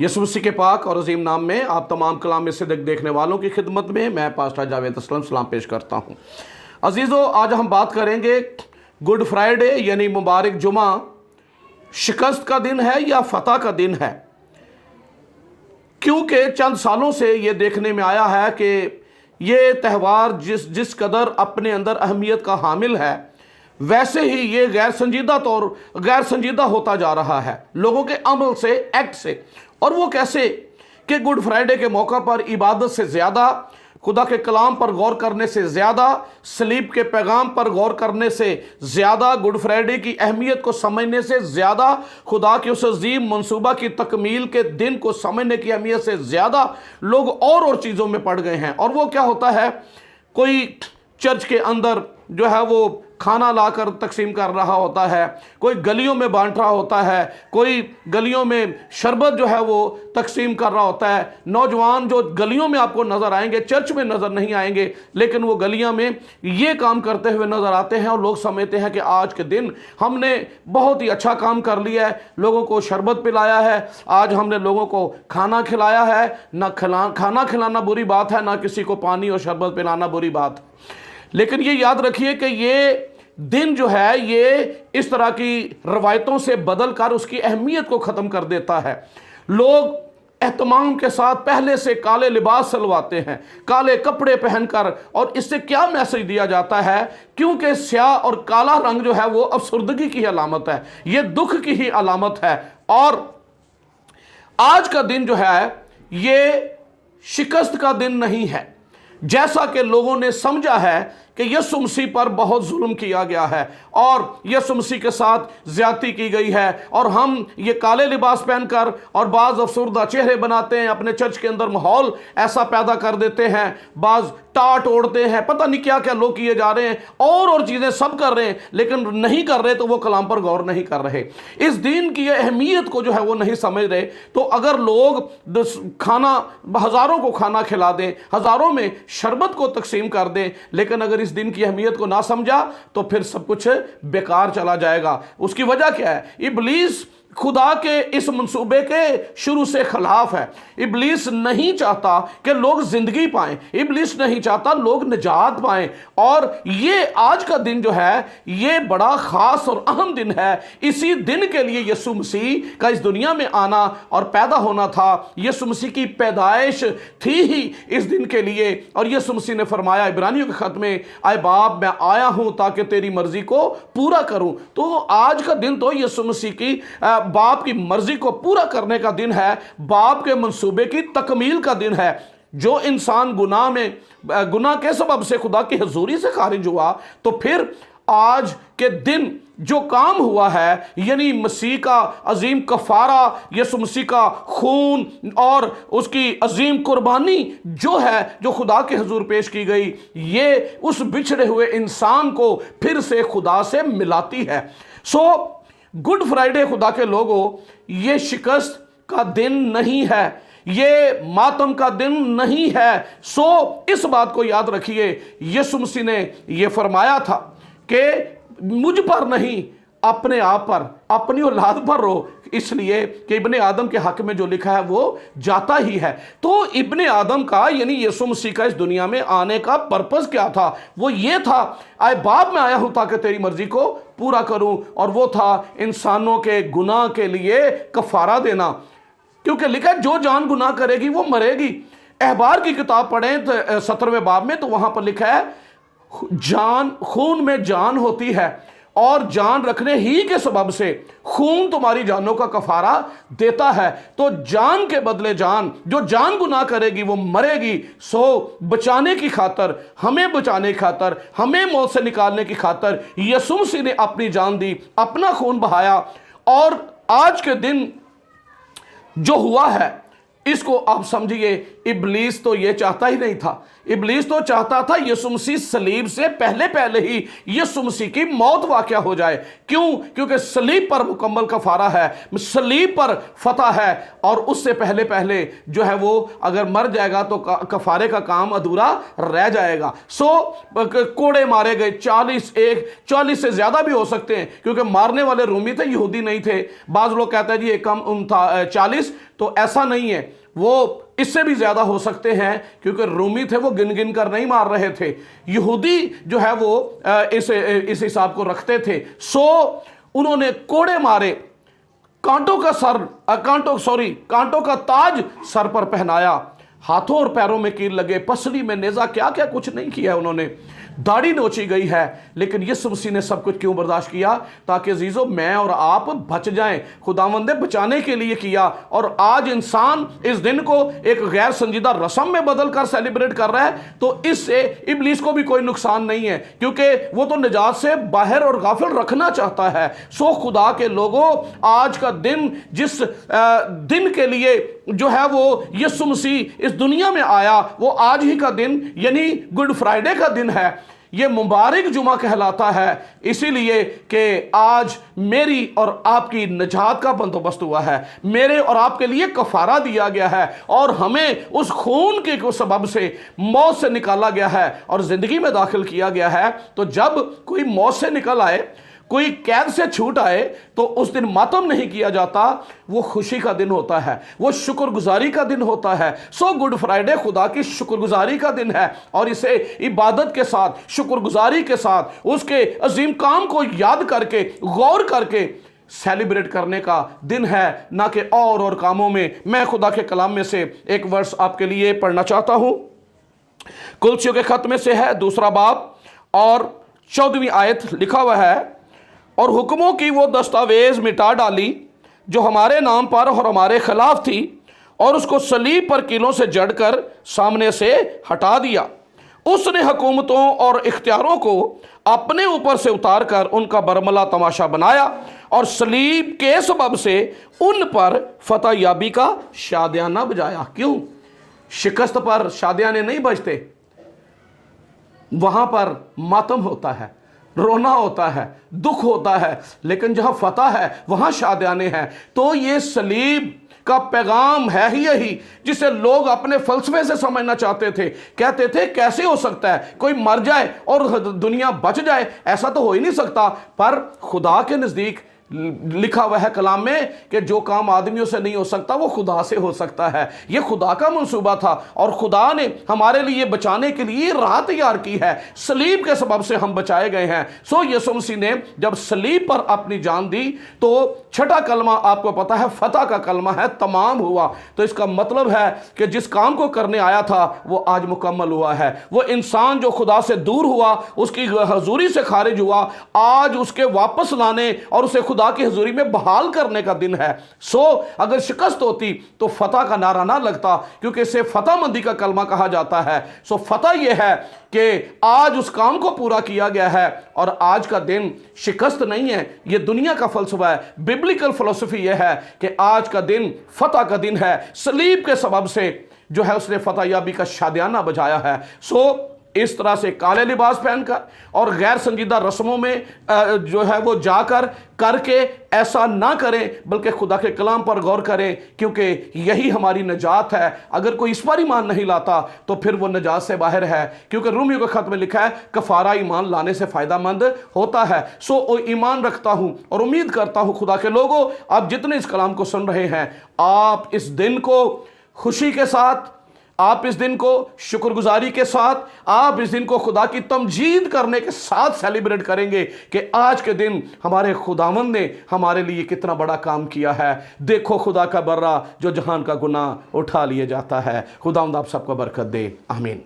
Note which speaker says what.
Speaker 1: यीशु मसीह के पाक और अजीम नाम में आप तमाम कलाम में से देखने वालों की खिदमत में मैं पास्टर जावेद असलम सलाम पेश करता हूँ। अजीज़ों, आज हम बात करेंगे गुड फ्राइडे यानी मुबारक जुमा शिकस्त का दिन है या फतह का दिन है। क्योंकि चंद सालों से ये देखने में आया है कि ये त्यौहार जिस कदर अपने अंदर अहमियत का हामिल है, वैसे ही ये गैर संजीदा होता जा रहा है लोगों के अमल से, एक्ट से। और वो कैसे कि गुड फ्राइडे के मौका पर इबादत से ज़्यादा, खुदा के कलाम पर गौर करने से ज़्यादा, सलीब के पैगाम पर गौर करने से ज़्यादा, गुड फ्राइडे की अहमियत को समझने से ज़्यादा, खुदा के उस अजीम मंसूबा की तकमील के दिन को समझने की अहमियत से ज़्यादा लोग और चीज़ों में पड़ गए हैं। और वो क्या होता है, कोई चर्च के अंदर जो है वो खाना लाकर तकसीम कर रहा होता है, कोई गलियों में बांट रहा होता है, कोई गलियों में शरबत जो है वो तकसीम कर रहा होता है। नौजवान जो गलियों में आपको नज़र आएंगे, चर्च में नज़र नहीं आएंगे, लेकिन वो गलियों में ये काम करते हुए नज़र आते हैं। और लोग समझते हैं कि आज के दिन हमने बहुत ही अच्छा काम कर लिया है, लोगों को शरबत पिलाया है, आज हमने लोगों को खाना खिलाया है। ना खाना खिलाना बुरी बात है, ना किसी को पानी और शरबत पिलाना बुरी बात है, लेकिन ये याद रखिए कि ये दिन जो है ये इस तरह की रवायतों से बदल कर उसकी अहमियत को ख़त्म कर देता है। लोग एहतमाम के साथ पहले से काले लिबास सिलवाते हैं, काले कपड़े पहनकर, और इससे क्या मैसेज दिया जाता है, क्योंकि स्याह और काला रंग जो है वो अफसुर्दगी की अलामत है, ये दुख की ही अलामत है। और आज का दिन जो है ये शिकस्त का दिन नहीं है, जैसा कि लोगों ने समझा है कि यीशु मसीह पर बहुत जुल्म किया गया है और यीशु मसीह के साथ ज्यादती की गई है, और हम ये काले लिबास पहनकर और बाज़ अफसुर्दा चेहरे बनाते हैं, अपने चर्च के अंदर माहौल ऐसा पैदा कर देते हैं, बाज़ टाट ओढ़ते हैं, पता नहीं क्या क्या लोग किए जा रहे हैं, और चीज़ें सब कर रहे हैं, लेकिन नहीं कर रहे तो वो कलाम पर गौर नहीं कर रहे, इस दिन की अहमियत को जो है वो नहीं समझ रहे। तो अगर लोग खाना, हज़ारों को खाना खिला दें, हज़ारों में शरबत को तकसीम कर दें, लेकिन अगर इस दिन की अहमियत को ना समझा तो फिर सब कुछ बेकार चला जाएगा। उसकी वजह क्या है? इब्लीस खुदा के इस मंसूबे के शुरू से खिलाफ है। इब्लीस नहीं चाहता कि लोग जिंदगी पाएं, इब्लीस नहीं चाहता लोग निजात पाएं। और ये आज का दिन जो है ये बड़ा खास और अहम दिन है। इसी दिन के लिए यीशु मसीह का इस दुनिया में आना और पैदा होना था। यीशु मसीह की पैदाइश थी ही इस दिन के लिए। और यीशु मसीह ने फरमाया इब्रानियों के खत में, आए बाप मैं आया हूं ताकि तेरी मर्जी को पूरा करूं। तो आज का दिन तो यीशु मसीह की बाप की मर्जी को पूरा करने का दिन है, बाप के मंसूबे की तकमील का दिन है। जो इंसान गुनाह के सबब से खुदा की हजूरी से खारिज हुआ, तो फिर आज के दिन जो काम हुआ है, यानी मसीह का अजीम कफारा, यीशु मसीह का खून और उसकी अजीम कुर्बानी जो है, जो खुदा के हुजूर पेश की गई, ये उस बिछड़े हुए इंसान को फिर से खुदा से मिलाती है। सो गुड फ्राइडे खुदा के लोगों, ये शिकस्त का दिन नहीं है, ये मातम का दिन नहीं है। सो इस बात को याद रखिए, यीशु मसीह ने यह फरमाया था कि मुझ पर नहीं, अपने आप पर, अपनी औलाद पर रो, इसलिए कि इब्ने आदम के हक में जो लिखा है वो जाता ही है। तो इब्ने आदम का यानी यीशु मसीह का इस दुनिया में आने का पर्पस क्या था? वो ये था, आए बाप मैं आया हूं ताकि तेरी मर्जी को पूरा करूं, और वो था इंसानों के गुनाह के लिए कफारा देना। क्योंकि लिखा है जो जान गुनाह करेगी वो मरेगी। अहबार की किताब पढ़ें तो 17वें बाब में, तो वहां पर लिखा है जान, खून में जान होती है, और जान रखने ही के सबब से खून तुम्हारी जानों का कफारा देता है। तो जान के बदले जान, जो जान गुनाह करेगी वो मरेगी। सो बचाने की खातर, हमें बचाने की खातर, हमें मौत से निकालने की खातर यीशु मसीह ने अपनी जान दी, अपना खून बहाया। और आज के दिन जो हुआ है इसको आप समझिए, इब्लीस तो ये चाहता ही नहीं था। इब्लीस तो चाहता था यीशु मसीह सलीब से पहले ही यीशु मसीह की मौत वाक़या हो जाए। क्यों? क्योंकि सलीब पर मुकम्मल कफारा है, सलीब पर फतह है, और उससे पहले जो है वो अगर मर जाएगा तो कफारे का काम अधूरा रह जाएगा। सो कोड़े मारे गए 40 से ज़्यादा भी हो सकते हैं, क्योंकि मारने वाले रूमी थे, यहूदी नहीं थे। बाज़ लोग कहते हैं जी एक कम था 40, तो ऐसा नहीं है, वो इससे भी ज़्यादा हो सकते हैं, क्योंकि रूमी थे वो गिन गिन कर नहीं मार रहे थे, यहूदी जो है वो इस हिसाब को रखते थे। सो उन्होंने कोड़े मारे, कांटों का ताज सर पर पहनाया, हाथों और पैरों में कील लगे, पसली में नेजा, क्या क्या कुछ नहीं किया उन्होंने, दाढ़ी नोची गई है। लेकिन यीशु मसीह ने सब कुछ क्यों बर्दाश्त किया? ताकि अजीजों मैं और आप बच जाएं। खुदावंद ने बचाने के लिए किया। और आज इंसान इस दिन को एक गैर संजीदा रस्म में बदल कर सेलिब्रेट कर रहा है, तो इससे इब्लीस को भी कोई नुकसान नहीं है, क्योंकि वो तो निजात से बाहर और गाफिल रखना चाहता है। सो खुदा के लोगों, आज का दिन, जिस दिन के लिए जो है वो यीशु मसीह इस दुनिया में आया, वो आज ही का दिन यानी गुड फ्राइडे का दिन है। ये मुबारक जुमा कहलाता है, इसीलिए कि आज मेरी और आपकी निजात का बंदोबस्त हुआ है, मेरे और आपके लिए कफारा दिया गया है, और हमें उस खून के सबब से मौत से निकाला गया है और जिंदगी में दाखिल किया गया है। तो जब कोई मौत से निकल आए, कोई कैद से छूट आए, तो उस दिन मातम नहीं किया जाता, वो खुशी का दिन होता है, वो शुक्रगुजारी का दिन होता है। सो गुड फ्राइडे खुदा की शुक्रगुजारी का दिन है, और इसे इबादत के साथ, शुक्रगुजारी के साथ, उसके अजीम काम को याद करके, गौर करके सेलिब्रेट करने का दिन है, ना कि और कामों में। मैं खुदा के कलाम में से एक वर्स आपके लिए पढ़ना चाहता हूं। कुलसियों के खत में से है, 2 बाब और 14वीं आयत, लिखा हुआ है, और हुक्मों की वो दस्तावेज मिटा डाली जो हमारे नाम पर और हमारे खिलाफ थी, और उसको सलीब पर कीलों से जड़कर सामने से हटा दिया। उसने हुकूमतों और इख्तियारों को अपने ऊपर से उतार कर उनका बरमला तमाशा बनाया, और सलीब के सबब से उन पर फतह याबी का शादियाना बजाया। क्यों? शिकस्त पर शादियाने नहीं बजते, वहां पर मातम होता है, रोना होता है, दुख होता है, लेकिन जहां फतह है वहां शादियाने हैं। तो ये सलीब का पैगाम है ही यही, जिसे लोग अपने फलसफे से समझना चाहते थे। कहते थे कैसे हो सकता है कोई मर जाए और दुनिया बच जाए, ऐसा तो हो ही नहीं सकता। पर खुदा के नज़दीक लिखा हुआ है कलाम में कि जो काम आदमियों से नहीं हो सकता वो खुदा से हो सकता है। ये खुदा का मंसूबा था, और खुदा ने हमारे लिए बचाने के लिए राह तैयार की है। सलीब के सबब से हम बचाए गए हैं। सो यीशु मसीह ने जब सलीब पर अपनी जान दी, तो छठा कलमा आपको पता है फतह का कलमा है, तमाम हुआ। तो इसका मतलब है कि जिस काम को करने आया था वो आज मुकम्मल हुआ है। वो इंसान जो खुदा से दूर हुआ, उसकी हजूरी से खारिज हुआ, आज उसके वापस लाने और उसे खुदा की हजूरी में बहाल करने का दिन है। सो अगर शिकस्त होती तो फतह का नारा ना लगता, क्योंकि इसे फतह मंदी का कलमा कहा जाता है। सो फतह यह है कि आज उस काम को पूरा किया गया है, और आज का दिन शिकस्त नहीं है। यह दुनिया का फलसफा है, बिब्लिकल फिलॉसफी यह है कि आज का दिन फतह का दिन है। सलीब के सबब से जो है उसने फतह याबी का शादियाना बजाया है। सो इस तरह से काले लिबास पहनकर और गैर संजीदा रस्मों में जो है वो जाकर करके ऐसा ना करें, बल्कि खुदा के कलाम पर गौर करें, क्योंकि यही हमारी निजात है। अगर कोई इस पर ईमान नहीं लाता तो फिर वो निजात से बाहर है, क्योंकि रूमियों के खत में लिखा है कफारा ईमान लाने से फ़ायदामंद होता है। सो ईमान रखता हूँ और उम्मीद करता हूँ खुदा के लोगों, आप जितने इस कलाम को सुन रहे हैं, आप इस दिन को खुशी के साथ, आप इस दिन को शुक्रगुजारी के साथ, आप इस दिन को खुदा की तमजीद करने के साथ सेलिब्रेट करेंगे कि आज के दिन हमारे खुदावंद ने हमारे लिए कितना बड़ा काम किया है। देखो खुदा का बर्रा जो जहान का गुनाह उठा लिए जाता है। खुदावंद आप सबको बरकत दे। आमीन।